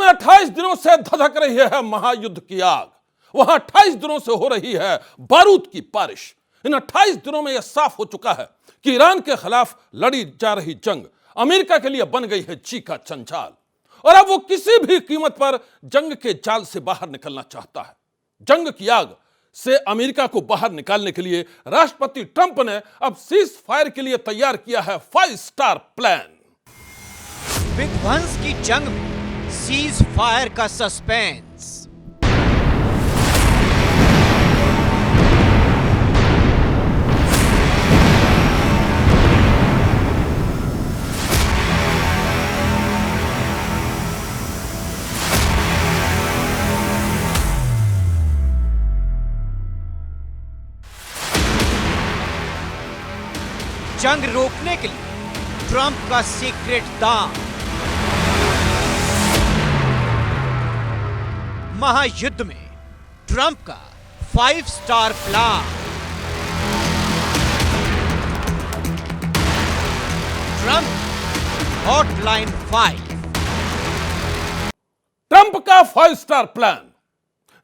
में 28 दिनों से धधक रही है महायुद्ध की आग। वहां 28 दिनों से हो रही है बारूद की बारिश। इन 28 दिनों में यह साफ हो चुका है कि ईरान के खिलाफ लड़ी जा रही जंग अमेरिका के लिए बन गई है चीखा चंचल, और अब वो किसी भी कीमत पर जंग के जाल से बाहर निकलना चाहता है। जंग की आग से अमेरिका को बाहर निकालने के लिए राष्ट्रपति ट्रंप ने अब सीज फायर के लिए तैयार किया है 5 स्टार प्लान। विध्वंस की जंग में सीज फायर का सस्पेंस। जंग रोकने के लिए ट्रंप का सीक्रेट दांव। महायुद्ध में ट्रंप का 5 star plan. Trump hotline 5। Trump का 5 स्टार प्लान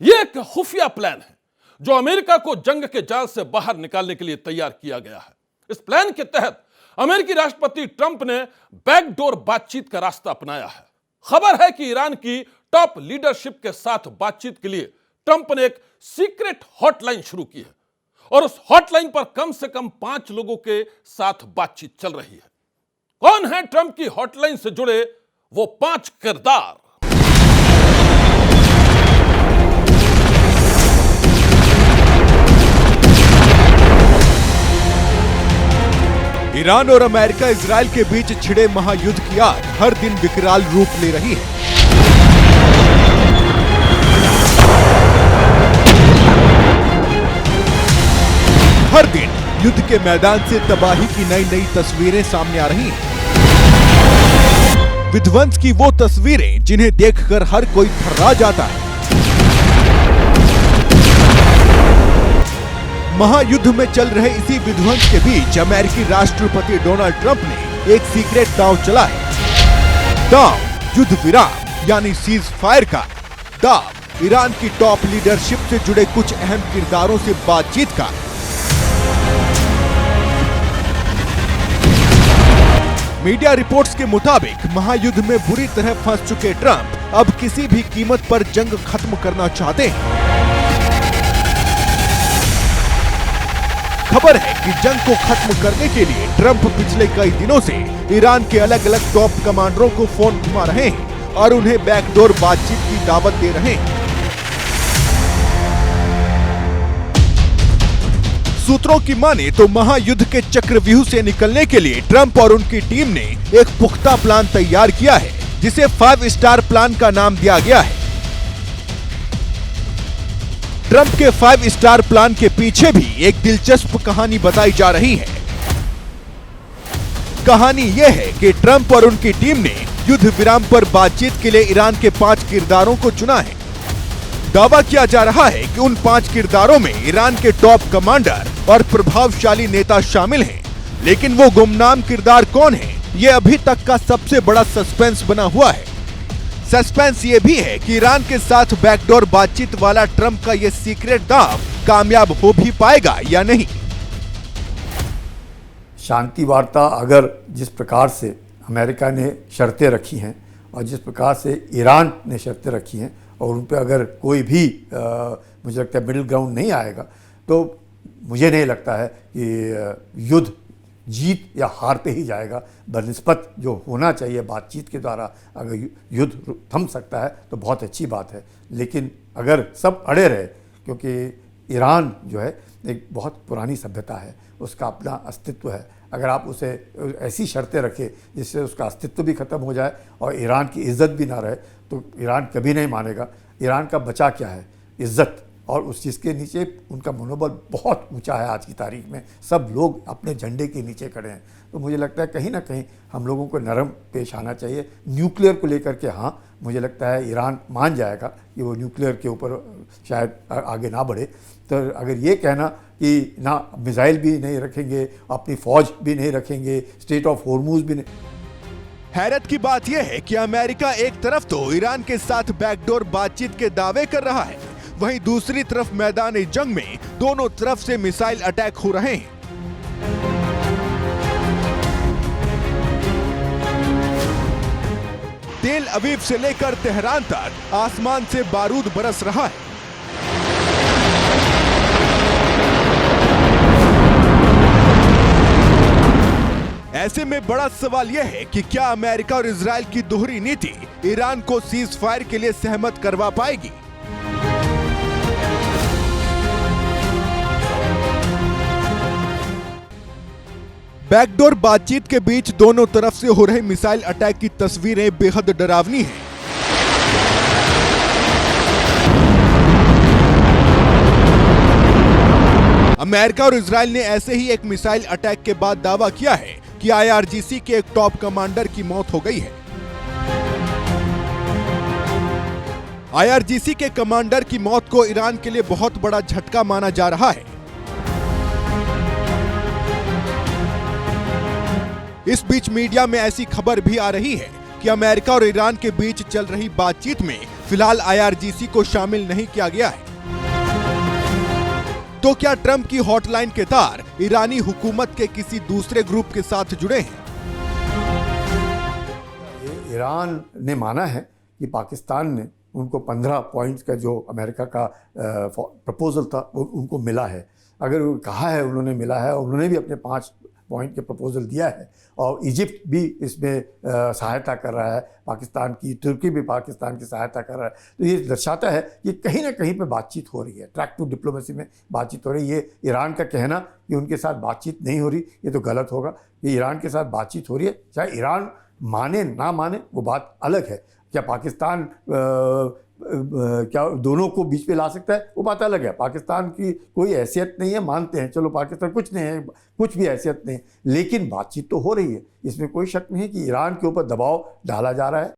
यह एक खुफिया प्लान है जो अमेरिका को जंग के जाल से बाहर निकालने के लिए तैयार किया गया है। इस प्लान के तहत अमेरिकी राष्ट्रपति ट्रंप ने बैकडोर बातचीत का रास्ता अपनाया है। खबर है कि ईरान की टॉप लीडरशिप के साथ बातचीत के लिए ट्रंप ने एक सीक्रेट हॉटलाइन शुरू की है, और उस हॉटलाइन पर कम से कम 5 लोगों के साथ बातचीत चल रही है। कौन है ट्रंप की हॉटलाइन से जुड़े वो 5 किरदार? ईरान और अमेरिका इजराइल के बीच छिड़े महायुद्ध की आग हर दिन विकराल रूप ले रही है। हर दिन युद्ध के मैदान से तबाही की नई नई तस्वीरें सामने आ रही हैं। विध्वंस की वो तस्वीरें जिन्हें देखकर हर कोई थर्रा जाता है। महायुद्ध में चल रहे इसी विध्वंस के बीच अमेरिकी राष्ट्रपति डोनाल्ड ट्रंप ने एक सीक्रेट दांव चला है। दांव युद्ध विराम यानी सीज फायर का। दांव ईरान की टॉप लीडरशिप से जुड़े कुछ अहम किरदारों से बातचीत का। मीडिया रिपोर्ट्स के मुताबिक महायुद्ध में बुरी तरह फंस चुके ट्रंप अब किसी भी कीमत पर जंग खत्म करना चाहते हैं। खबर है कि जंग को खत्म करने के लिए ट्रंप पिछले कई दिनों से ईरान के अलग अलग टॉप कमांडरों को फोन घुमा रहे हैं और उन्हें बैकडोर बातचीत की दावत दे रहे हैं। सूत्रों की माने तो महायुद्ध के चक्रव्यूह से निकलने के लिए ट्रंप और उनकी टीम ने एक पुख्ता प्लान तैयार किया है, जिसे 5 स्टार प्लान का नाम दिया गया है। ट्रंप के 5 स्टार प्लान के पीछे भी एक दिलचस्प कहानी बताई जा रही है। कहानी यह है कि ट्रंप और उनकी टीम ने युद्ध विराम पर बातचीत के लिए ईरान के 5 किरदारों को चुना है। दावा किया जा रहा है कि उन 5 किरदारों में ईरान के टॉप कमांडर और प्रभावशाली नेता शामिल हैं, लेकिन वो गुमनाम किरदार कौन है, ये अभी तक का सबसे बड़ा सस्पेंस बना हुआ है। सस्पेंस ये भी है कि ईरान के साथ बैकडोर बातचीत वाला ट्रंप का ये सीक्रेट दांव कामयाब हो भी पाएगा या नहीं। शांति वार्ता अगर जिस प्रकार से अमेरिका ने शर्तें रखी हैं और जिस प्रकार से ईरान ने शर्तें रखी हैं और उन पर अगर कोई भी मुझे लगता है मिडिल ग्राउंड नहीं आएगा, तो मुझे नहीं लगता है कि युद्ध जीत या हार पे ही जाएगा। बनिस्बत जो होना चाहिए बातचीत के द्वारा अगर युद्ध थम सकता है तो बहुत अच्छी बात है, लेकिन अगर सब अड़े रहे, क्योंकि ईरान जो है एक बहुत पुरानी सभ्यता है, उसका अपना अस्तित्व है। अगर आप उसे ऐसी शर्तें रखें जिससे उसका अस्तित्व भी ख़त्म हो जाए और ईरान की इज़्ज़त भी ना रहे, तो ईरान कभी नहीं मानेगा। ईरान का बचा क्या है? इज़्ज़त, और उस चीज़ के नीचे उनका मनोबल बहुत ऊंचा है। आज की तारीख में सब लोग अपने झंडे के नीचे खड़े हैं। तो मुझे लगता है कहीं ना कहीं हम लोगों को नरम पेश आना चाहिए। न्यूक्लियर को लेकर के हाँ, मुझे लगता है ईरान मान जाएगा कि वो न्यूक्लियर के ऊपर शायद आगे ना बढ़े। तो अगर ये कहना कि ना मिसाइल भी नहीं रखेंगे, अपनी फ़ौज भी नहीं रखेंगे, स्टेट ऑफ हॉर्मूज़ भी नहीं। हैरत की बात यह है कि अमेरिका एक तरफ तो ईरान के साथ बैकडोर बातचीत के दावे कर रहा है, वहीं दूसरी तरफ मैदान जंग में दोनों तरफ से मिसाइल अटैक हो रहे हैं। तेल अवीव से लेकर तेहरान तक आसमान से बारूद बरस रहा है। ऐसे में बड़ा सवाल यह है कि क्या अमेरिका और इजराइल की दोहरी नीति ईरान को सीज फायर के लिए सहमत करवा पाएगी? बैकडोर बातचीत के बीच दोनों तरफ से हो रहे मिसाइल अटैक की तस्वीरें बेहद डरावनी हैं। अमेरिका और इजराइल ने ऐसे ही एक मिसाइल अटैक के बाद दावा किया है कि IRGC के एक टॉप कमांडर की मौत हो गई है। IRGC के कमांडर की मौत को ईरान के लिए बहुत बड़ा झटका माना जा रहा है। इस बीच मीडिया में ऐसी खबर भी आ रही है कि अमेरिका और ईरान के बीच चल रही बातचीत में फिलहाल IRGC को शामिल नहीं किया गया है। तो क्या ट्रंप की हॉटलाइन के तार ईरानी हुकूमत के किसी दूसरे ग्रुप के साथ जुड़े हैं? ईरान ने माना है कि पाकिस्तान ने उनको 15 पॉइंट्स का जो अमेरिका का प्रपोजल था वो उनको मिला है। अगर वो कहा है उन्होंने मिला है, और उन्होंने भी अपने 5 पॉइंट के प्रपोजल दिया है, और इजिप्ट भी इसमें सहायता कर रहा है, पाकिस्तान की, तुर्की भी पाकिस्तान की सहायता कर रहा है। तो ये दर्शाता है कि कहीं ना कहीं पे बातचीत हो रही है, ट्रैक टू डिप्लोमेसी में बातचीत हो रही है। ये ईरान का कहना कि उनके साथ बातचीत नहीं हो रही, ये तो गलत होगा। ये ईरान के साथ बातचीत हो रही है, चाहे ईरान माने ना माने वो बात अलग है। क्या पाकिस्तान क्या दोनों को बीच में ला सकता है, वो बात अलग है। पाकिस्तान की कोई हैसियत नहीं है, मानते हैं, चलो पाकिस्तान कुछ नहीं है, कुछ भी हैसियत नहीं, लेकिन बातचीत तो हो रही है। इसमें कोई शक नहीं है कि ईरान के ऊपर दबाव डाला जा रहा है।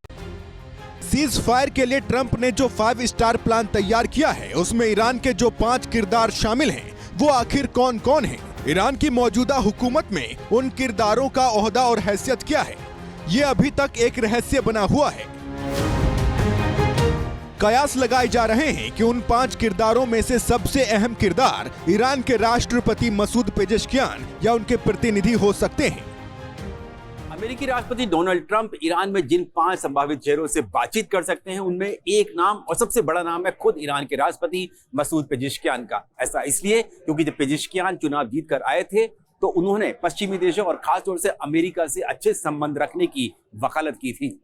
सीज फायर के लिए ट्रंप ने जो 5 स्टार प्लान तैयार किया है, उसमें ईरान के जो 5 किरदार शामिल हैं, वो आखिर कौन कौन हैं? ईरान की मौजूदा हुकूमत में उन किरदारों का ओहदा और हैसियत क्या है, ये अभी तक एक रहस्य बना हुआ है। कयास लगाए जा रहे हैं कि उन 5 किरदारों में से सबसे अहम किरदार ईरान के राष्ट्रपति मसूद पेजेश्कियान या उनके प्रतिनिधि हो सकते हैं। अमेरिकी राष्ट्रपति डोनाल्ड ट्रंप ईरान में जिन 5 संभावित चेहरों से बातचीत कर सकते हैं, उनमें एक नाम और सबसे बड़ा नाम है खुद ईरान के राष्ट्रपति मसूद पेजेश्कियान का। ऐसा इसलिए क्योंकि जब पेजेश्कियान चुनाव जीत कर आए थे तो उन्होंने पश्चिमी देशों और खासतौर से अमेरिका से अच्छे संबंध रखने की वकालत की थी,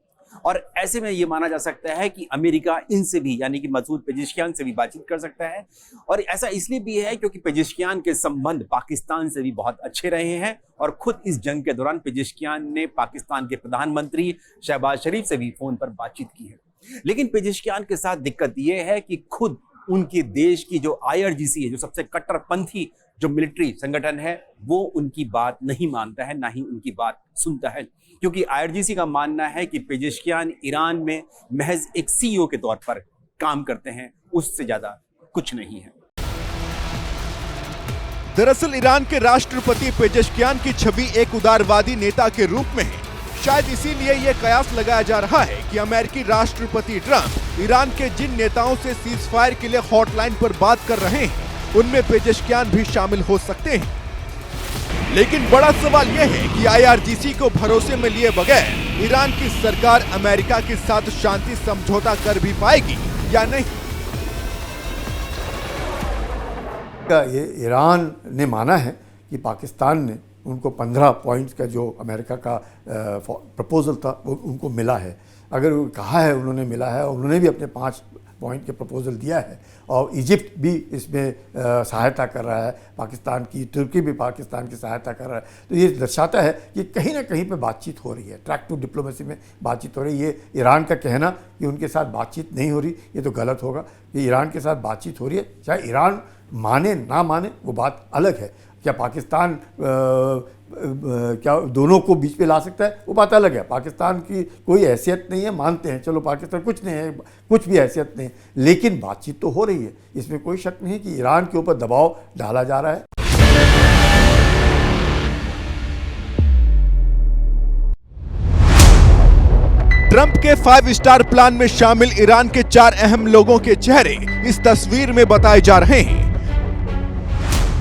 और ऐसे में यह माना जा सकता है कि अमेरिका इनसे भी, यानी कि मसूद पेजेश्कियान से भी बातचीत कर सकता है। और ऐसा इसलिए भी है क्योंकि पेजेश्कियान के संबंध पाकिस्तान से भी बहुत अच्छे रहे हैं, और खुद इस जंग के दौरान पेजेश्कियान ने पाकिस्तान के प्रधानमंत्री शहबाज शरीफ से भी फोन पर बातचीत की है। लेकिन पेजेश्कियान के साथ दिक्कत यह है कि खुद उनके देश की जो IRGC है, जो सबसे कट्टरपंथी जो मिलिट्री संगठन है, वो उनकी बात नहीं मानता है, ना ही उनकी बात सुनता है, क्योंकि IRGC का मानना है कि पेजेश्कियान ईरान में महज एक CEO के तौर पर काम करते हैं, उससे ज्यादा कुछ नहीं है। दरअसल ईरान के राष्ट्रपति पेजेश्कियान की छवि एक उदारवादी नेता के रूप में है। शायद इसीलिए यह कयास लगाया जा रहा है कि अमेरिकी राष्ट्रपति ट्रंप ईरान के जिन नेताओं से सीज फायर के लिए हॉटलाइन पर बात कर रहे हैं, उनमें पेजेश्कियान भी शामिल हो सकते हैं। लेकिन बड़ा सवाल यह है कि IRGC को भरोसे में लिए बगैर ईरान की सरकार अमेरिका के साथ शांति समझौता कर भी पाएगी या नहीं? ये ईरान ने माना है कि पाकिस्तान ने उनको 15 पॉइंट्स का जो अमेरिका का प्रपोजल था वो उनको मिला है। अगर वो कहा है उन्होंने मिला है, और उन्होंने भी अपने 5 पॉइंट के प्रपोजल दिया है, और इजिप्ट भी इसमें सहायता कर रहा है, पाकिस्तान की, तुर्की भी पाकिस्तान की सहायता कर रहा है। तो ये दर्शाता है कि कहीं ना कहीं पे बातचीत हो रही है, ट्रैक टू डिप्लोमेसी में बातचीत हो रही है। ये ईरान का कहना कि उनके साथ बातचीत नहीं हो रही, ये तो गलत होगा। कि ईरान के साथ बातचीत हो रही है, चाहे ईरान माने ना माने वो बात अलग है। क्या पाकिस्तान क्या दोनों को बीच में ला सकता है, वो बात अलग है। पाकिस्तान की कोई हैसियत नहीं है, मानते हैं, चलो पाकिस्तान कुछ नहीं है, कुछ भी हैसियत नहीं, लेकिन बातचीत तो हो रही है। इसमें कोई शक नहीं है कि ईरान के ऊपर दबाव डाला जा रहा है। ट्रंप के 5 स्टार प्लान में शामिल ईरान के 4 अहम लोगों के चेहरे इस तस्वीर में बताए जा रहे हैं।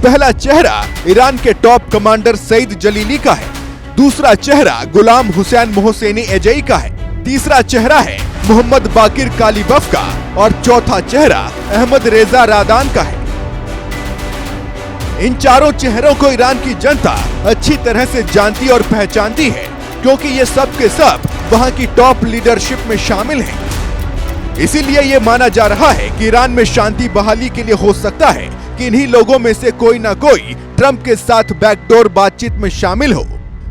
पहला चेहरा ईरान के टॉप कमांडर सईद जलीली का है, दूसरा चेहरा गुलाम हुसैन मोहसेनी एजई का है, तीसरा चेहरा है मोहम्मद बाकिर कालीबफ का और चौथा चेहरा अहमद रेजा रादान का है। इन चारों चेहरों को ईरान की जनता अच्छी तरह से जानती और पहचानती है, क्योंकि ये सब के सब वहां की टॉप लीडरशिप में शामिल हैं। इसीलिए ये माना जा रहा है कि ईरान में शांति बहाली के लिए हो सकता है कि इन्हीं लोगों में से कोई ना कोई ट्रंप के साथ बैकडोर बातचीत में शामिल हो।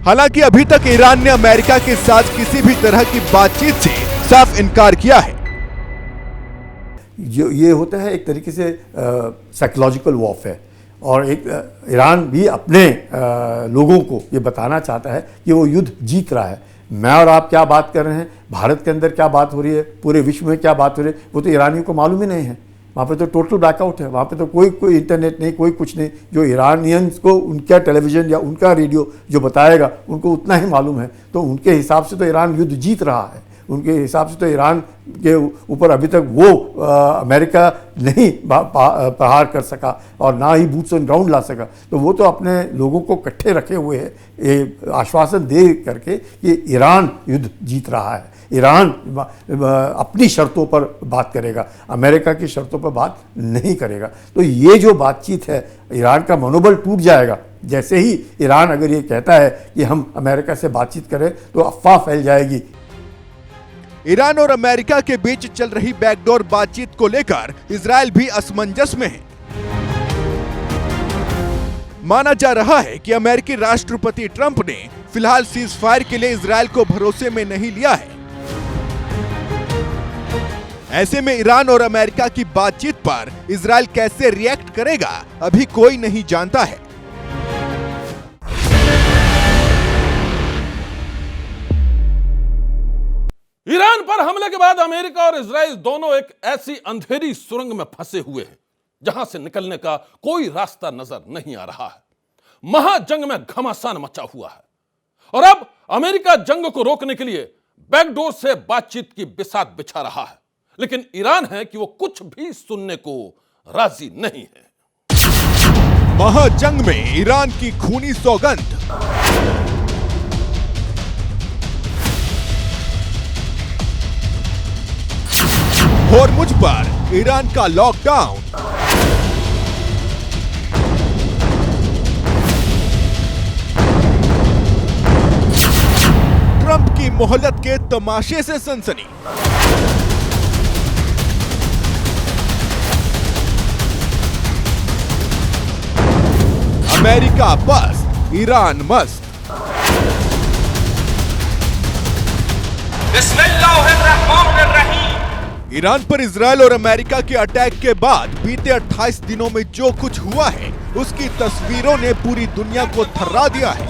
हालांकि अभी तक ईरान ने अमेरिका के साथ किसी भी तरह की बातचीत से साफ इनकार किया है। जो ये होता है एक तरीके से साइकोलॉजिकल वॉरफेयर, और एक ईरान भी अपने लोगों को ये बताना चाहता है कि वो युद्ध जीत रहा है। मैं और आप क्या बात कर रहे हैं, भारत के अंदर क्या बात हो रही है, पूरे विश्व में क्या बात हो रही है, वो तो ईरानियों को मालूम ही नहीं है। वहाँ पे तो टोटल ब्लैकआउट है, वहाँ पे तो कोई इंटरनेट नहीं, कोई कुछ नहीं। जो ईरानियंस को उनका टेलीविज़न या उनका रेडियो जो बताएगा उनको उतना ही मालूम है। तो उनके हिसाब से तो ईरान युद्ध जीत रहा है, उनके हिसाब से तो ईरान के ऊपर अभी तक वो अमेरिका नहीं प्रहार कर सका और ना ही बूट्स ऑन ग्राउंड ला सका। तो वो तो अपने लोगों को इकट्ठे रखे हुए है, ये आश्वासन दे करके कि ईरान युद्ध जीत रहा है, ईरान अपनी शर्तों पर बात करेगा, अमेरिका की शर्तों पर बात नहीं करेगा। तो ये जो बातचीत है, ईरान का मनोबल टूट जाएगा। जैसे ही ईरान अगर ये कहता है कि हम अमेरिका से बातचीत करें तो अफवाह फैल जाएगी। ईरान और अमेरिका के बीच चल रही बैकडोर बातचीत को लेकर इजरायल भी असमंजस में है। माना जा रहा है कि अमेरिकी राष्ट्रपति ट्रंप ने फिलहाल सीज फायर के लिए इजरायल को भरोसे में नहीं लिया है। ऐसे में ईरान और अमेरिका की बातचीत पर इजरायल कैसे रिएक्ट करेगा, अभी कोई नहीं जानता है। ईरान पर हमले के बाद अमेरिका और इजराइल दोनों एक ऐसी अंधेरी सुरंग में फंसे हुए हैं जहां से निकलने का कोई रास्ता नजर नहीं आ रहा है। महाजंग में घमासान मचा हुआ है और अब अमेरिका जंग को रोकने के लिए बैकडोर से बातचीत की बिसात बिछा रहा है, लेकिन ईरान है कि वो कुछ भी सुनने को राजी नहीं है। महाजंग में ईरान की खूनी सौगंध। होर्मुज पर ईरान का लॉकडाउन। ट्रंप की मोहलत के तमाशे से सनसनी। अमेरिका बस, ईरान मस्त। ईरान पर इजरायल और अमेरिका के अटैक के बाद बीते 28 दिनों में जो कुछ हुआ है, उसकी तस्वीरों ने पूरी दुनिया को थर्रा दिया है।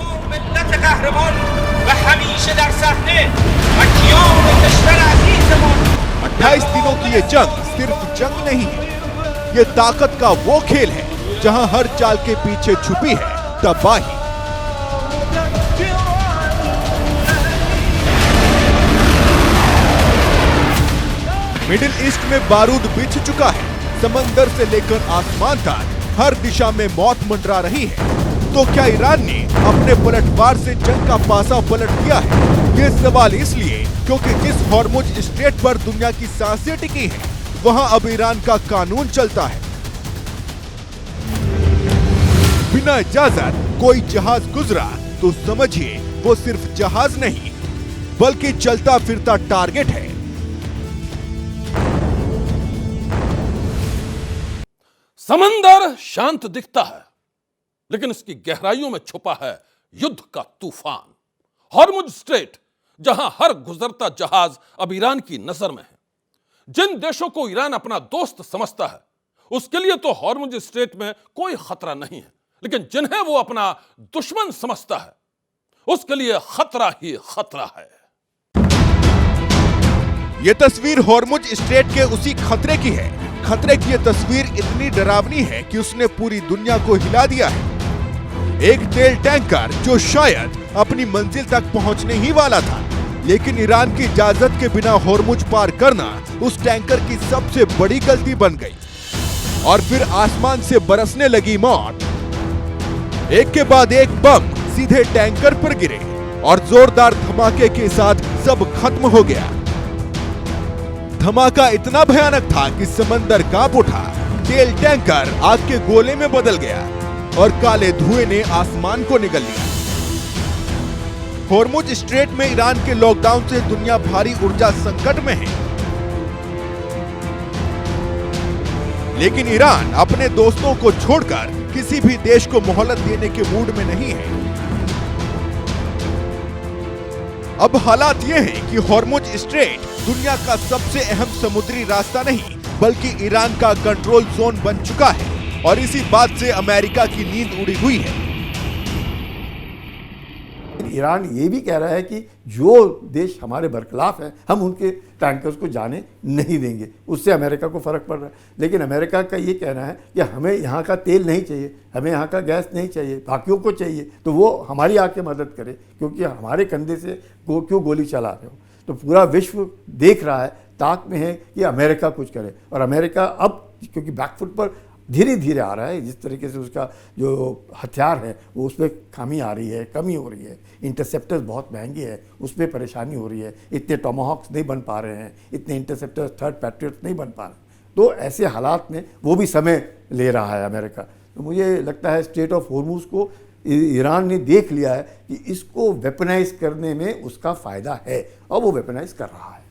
28 दिनों की ये जंग सिर्फ जंग नहीं है, ये ताकत का वो खेल है जहां हर चाल के पीछे छुपी है तबाही। मिडिल ईस्ट में बारूद बिछ चुका है, समंदर से लेकर आसमान तक हर दिशा में मौत मंडरा रही है। तो क्या ईरान ने अपने पलटवार से जंग का पासा पलट दिया है? ये सवाल इसलिए क्योंकि जिस हॉर्मुज स्ट्रेट पर दुनिया की सांसें टिकी हैं, वहां अब ईरान का कानून चलता है। बिना इजाजत कोई जहाज गुजरा तो समझिए वो सिर्फ जहाज नहीं बल्कि चलता फिरता टारगेट है। समंदर शांत दिखता है, लेकिन इसकी गहराइयों में छुपा है युद्ध का तूफान। हॉर्मुज स्ट्रेट, जहां हर गुजरता जहाज अब ईरान की नजर में है। जिन देशों को ईरान अपना दोस्त समझता है, उसके लिए तो हॉर्मुज स्ट्रेट में कोई खतरा नहीं है, लेकिन जिन्हें वो अपना दुश्मन समझता है, उसके लिए खतरा ही खतरा है। ये तस्वीर हॉर्मुज स्ट्रेट के उसी खतरे की है। खतरे की ये तस्वीर इतनी डरावनी है कि उसने पूरी दुनिया को हिला दिया है। एक तेल टैंकर जो शायद अपनी मंजिल तक पहुंचने ही वाला था, लेकिन ईरान की इजाजत के बिना होर्मुज पार करना उस टैंकर की सबसे बड़ी गलती बन गई और फिर आसमान से बरसने लगी मौत। एक के बाद एक बम सीधे टैंकर पर गिरे और जोरदार धमाके के साथ सब खत्म हो गया। धमाका इतना भयानक था कि समंदर कांप उठा, तेल टैंकर आग के गोले में बदल गया और काले धुएं ने आसमान को निगल लिया। होर्मुज स्ट्रेट में ईरान के लॉकडाउन से दुनिया भारी ऊर्जा संकट में है, लेकिन ईरान अपने दोस्तों को छोड़कर किसी भी देश को मोहलत देने के मूड में नहीं है। अब हालात ये हैं कि होर्मुज स्ट्रेट दुनिया का सबसे अहम समुद्री रास्ता नहीं बल्कि ईरान का कंट्रोल जोन बन चुका है और इसी बात से अमेरिका की नींद उड़ी हुई है। ईरान ये भी कह रहा है कि जो देश हमारे बरखिलाफ हैं हम उनके टैंकर्स को जाने नहीं देंगे, उससे अमेरिका को फ़र्क पड़ रहा है। लेकिन अमेरिका का ये कहना है कि हमें यहाँ का तेल नहीं चाहिए, हमें यहाँ का गैस नहीं चाहिए, बाकियों को चाहिए, तो वो हमारी आके मदद करे, क्योंकि हमारे कंधे से क्यों गोली चला रहे हो। तो पूरा विश्व देख रहा है, ताक में है कि अमेरिका कुछ करे। और अमेरिका अब क्योंकि बैकफुट पर धीरे धीरे आ रहा है, जिस तरीके से उसका जो हथियार है वो उसमें खामी आ रही है, कमी हो रही है, इंटरसेप्टर्स बहुत महंगे हैं, उसमें परेशानी हो रही है, इतने टोमाहॉक्स नहीं बन पा रहे हैं, इतने इंटरसेप्टर्स थर्ड पैट्रियट्स नहीं बन पा रहे। तो ऐसे हालात में वो भी समय ले रहा है अमेरिका। तो मुझे लगता है स्ट्रेट ऑफ होर्मुज को ईरान ने देख लिया है कि इसको वेपनाइज करने में उसका फ़ायदा है और वो वेपनाइज कर रहा है।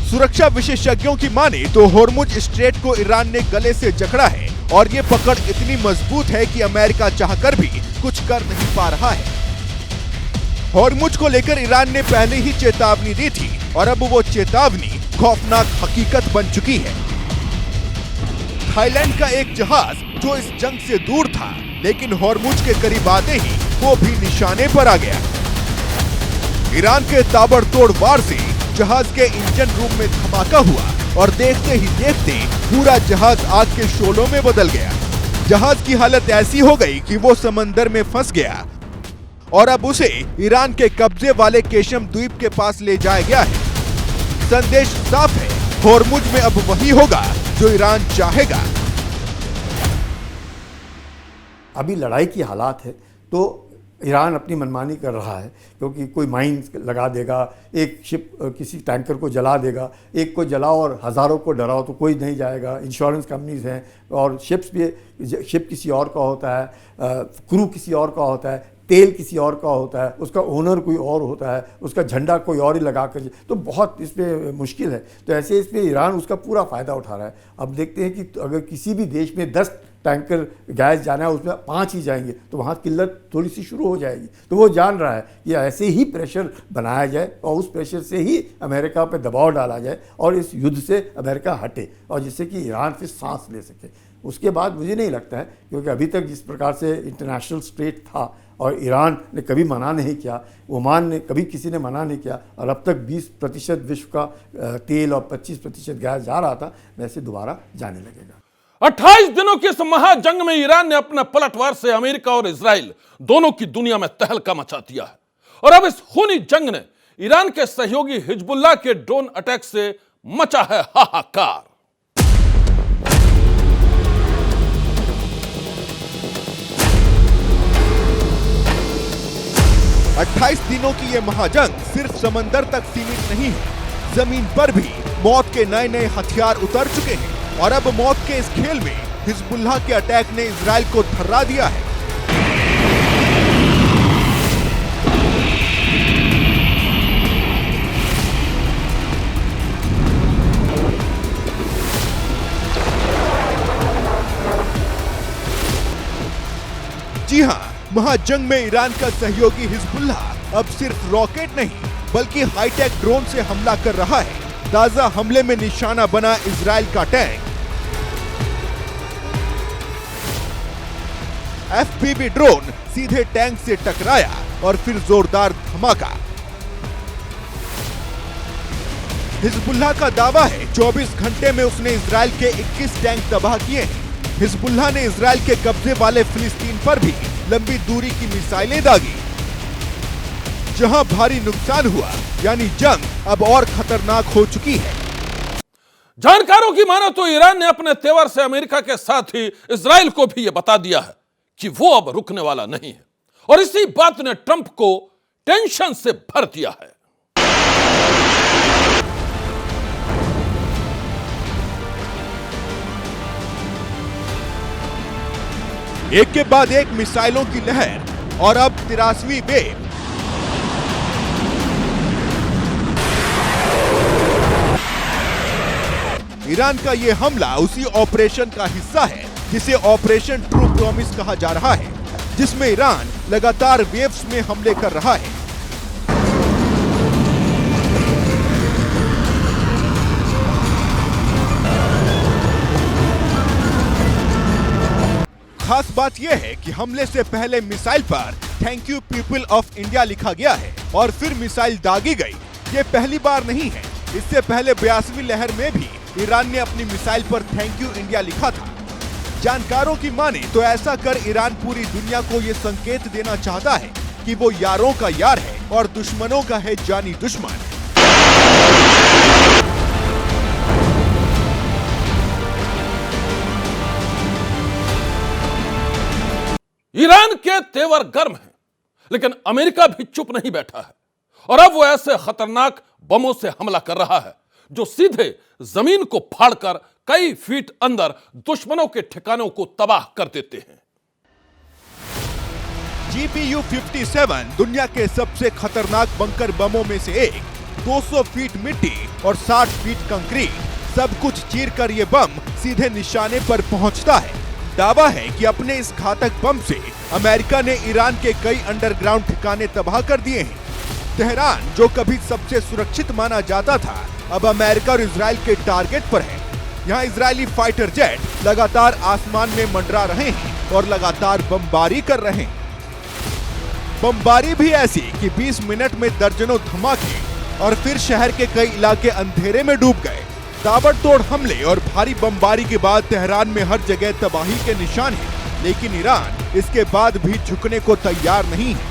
सुरक्षा विशेषज्ञों की माने तो होर्मुज स्ट्रेट को ईरान ने गले से जकड़ा है और ये पकड़ इतनी मजबूत है कि अमेरिका चाहकर भी कुछ कर नहीं पा रहा है। होर्मुज को लेकर ईरान ने पहले ही चेतावनी दी थी और अब वो चेतावनी खौफनाक हकीकत बन चुकी है। थाईलैंड का एक जहाज जो इस जंग से दूर था लेकिन होर्मुज के करीब आते ही वो भी निशाने पर आ गया। ईरान के ताबड़तोड़ वार से जहाज के इंजन रूम में धमाका हुआ और देखते ही देखते पूरा जहाज आग के शोलों में बदल गया। जहाज की हालत ऐसी हो गई कि वो समंदर में फंस गया और अब उसे ईरान के कब्जे वाले केशम द्वीप के पास ले जाया गया है। संदेश साफ है, होर्मुज में अब वही होगा जो ईरान चाहेगा। अभी लड़ाई की हालात है तो ईरान अपनी मनमानी कर रहा है, क्योंकि कोई माइन लगा देगा, एक शिप किसी टैंकर को जला देगा, एक को जलाओ और हज़ारों को डराओ तो कोई नहीं जाएगा। इंश्योरेंस कंपनीज हैं और शिप किसी और का होता है, क्रू किसी और का होता है, तेल किसी और का होता है, उसका ओनर कोई और होता है, उसका झंडा कोई और ही लगा कर, तो बहुत इसमें मुश्किल है। तो ऐसे इसमें ईरान उसका पूरा फ़ायदा उठा रहा है। अब देखते हैं कि अगर किसी भी देश में 10 टैंकर गैस जाना है, उसमें 5 ही जाएंगे तो वहाँ किल्लत थोड़ी सी शुरू हो जाएगी। तो वो जान रहा है कि ऐसे ही प्रेशर बनाया जाए और उस प्रेशर से ही अमेरिका पे दबाव डाला जाए और इस युद्ध से अमेरिका हटे और जिससे कि ईरान फिर सांस ले सके। उसके बाद मुझे नहीं लगता है, क्योंकि अभी तक जिस प्रकार से इंटरनेशनल स्ट्रेट था और ईरान ने कभी मना नहीं किया, ओमान ने कभी किसी ने मना नहीं किया और अब तक 20% विश्व का तेल और 25% गैस जा रहा था, वैसे दोबारा जाने लगेगा। 28 दिनों की इस महाजंग में ईरान ने अपना पलटवार से अमेरिका और इजराइल दोनों की दुनिया में तहलका मचा दिया है और अब इस खूनी जंग ने ईरान के सहयोगी हिजबुल्लाह के ड्रोन अटैक से मचा है हाहाकार। अट्ठाईस दिनों की ये महाजंग सिर्फ समंदर तक सीमित नहीं है, जमीन पर भी मौत के नए नए हथियार उतर चुके हैं और अब मौत के इस खेल में हिजबुल्लाह के अटैक ने इजराइल को थर्रा दिया है। जी हां, महाजंग में ईरान का सहयोगी हिजबुल्लाह अब सिर्फ रॉकेट नहीं बल्कि हाईटेक ड्रोन से हमला कर रहा है। ताजा हमले में निशाना बना इजराइल का टैंक, एफपीवी ड्रोन सीधे टैंक से टकराया और फिर जोरदार धमाका। हिजबुल्लाह का दावा है 24 घंटे में उसने इजराइल के 21 टैंक तबाह किए हैं। हिजबुल्लाह ने इजराइल के कब्जे वाले फिलिस्तीन पर भी लंबी दूरी की मिसाइलें दागी। जहां भारी नुकसान हुआ, यानी जंग अब और खतरनाक हो चुकी है। जानकारों की मानो तो ईरान ने अपने तेवर से अमेरिका के साथ ही इजराइल को भी यह बता दिया है कि वो अब रुकने वाला नहीं है, और इसी बात ने ट्रंप को टेंशन से भर दिया है। एक के बाद एक मिसाइलों की लहर और अब 83वीं वेव। ईरान का यह हमला उसी ऑपरेशन का हिस्सा है जिसे ऑपरेशन ट्रू प्रॉमिस कहा जा रहा है, जिसमें ईरान लगातार वेव्स में हमले कर रहा है। खास बात यह है कि हमले से पहले मिसाइल पर thank you people of India लिखा गया है और फिर मिसाइल दागी गई। ये पहली बार नहीं है, इससे पहले 82वीं लहर में भी ईरान ने अपनी मिसाइल पर थैंक यू इंडिया लिखा था। जानकारों की माने तो ऐसा कर ईरान पूरी दुनिया को ये संकेत देना चाहता है कि वो यारों का यार है और दुश्मनों का है जानी दुश्मन। ईरान के तेवर गर्म हैं, लेकिन अमेरिका भी चुप नहीं बैठा है, और अब वो ऐसे खतरनाक बमों से हमला कर रहा है जो सीधे जमीन को फाड़कर कई फीट अंदर दुश्मनों के ठिकानों को तबाह कर देते हैं। GPU-57 दुनिया के सबसे खतरनाक बंकर बमों में से एक। 200 फीट मिट्टी और 60 फीट कंक्रीट, सब कुछ चीरकर ये बम सीधे निशाने पर पहुंचता है। दावा है कि अपने इस घातक बम से अमेरिका ने ईरान के कई अंडरग्राउंड ठिकाने तबाह कर दिए हैं। तेहरान, जो कभी सबसे सुरक्षित माना जाता था, अब अमेरिका और इजराइल के टारगेट पर है। यहाँ इजरायली फाइटर जेट लगातार आसमान में मंडरा रहे हैं और लगातार बमबारी कर रहे हैं। बमबारी भी ऐसी कि 20 मिनट में दर्जनों धमाके और फिर शहर के कई इलाके अंधेरे में डूब गए। ताबड़तोड़ हमले और भारी बमबारी के बाद तेहरान में हर जगह तबाही के निशान हैं, लेकिन ईरान इसके बाद भी झुकने को तैयार नहीं है।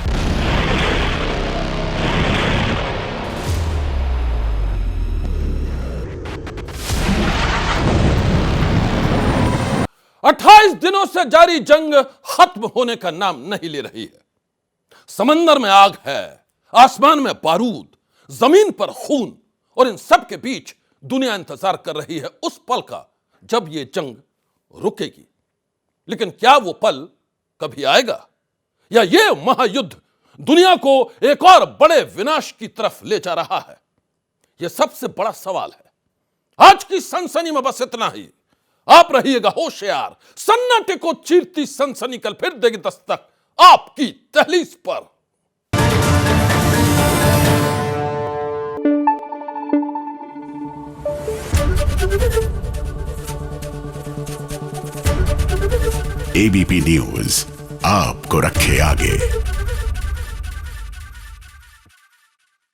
28 दिनों से जारी जंग खत्म होने का नाम नहीं ले रही है। समंदर में आग है, आसमान में बारूद, जमीन पर खून, और इन सब के बीच दुनिया इंतजार कर रही है उस पल का जब ये जंग रुकेगी। लेकिन क्या वो पल कभी आएगा, या ये महायुद्ध दुनिया को एक और बड़े विनाश की तरफ ले जा रहा है? यह सबसे बड़ा सवाल है। आज की सनसनी में बस इतना ही। आप रहिएगा होशियार, सन्नाटे को चीरती सनसनी कल फिर देगी दस्तक आपकी दहलीज पर। एबीपी न्यूज आपको रखे आगे।